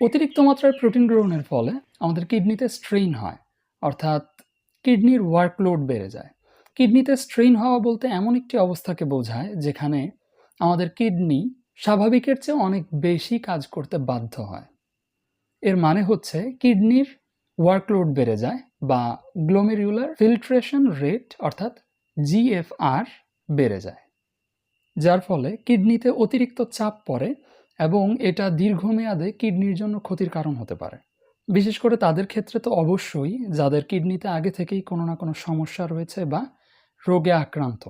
অতিরিক্ত মাত্রায় প্রোটিন গ্রহণের ফলে আমাদের কিডনিতে স্ট্রেইন হয়, অর্থাৎ কিডনির ওয়ার্কলোড বেড়ে যায়। কিডনিতে স্ট্রেইন হওয়া বলতে এমন একটি অবস্থাকে বোঝায় যেখানে আমাদের কিডনি স্বাভাবিকের চেয়ে অনেক বেশি কাজ করতে বাধ্য হয়। এর মানে হচ্ছে কিডনির ওয়ার্কলোড বেড়ে যায় বা গ্লোমেরুলার ফিল্ট্রেশন রেট অর্থাৎ জিএফআর বেড়ে যায়, যার ফলে কিডনিতে অতিরিক্ত চাপ পড়ে এবং এটা দীর্ঘমেয়াদে কিডনির জন্য ক্ষতির কারণ হতে পারে। বিশেষ করে তাদের ক্ষেত্রে তো অবশ্যই, যাদের কিডনিতে আগে থেকেই কোনো না কোনো সমস্যা রয়েছে বা রোগে আক্রান্ত।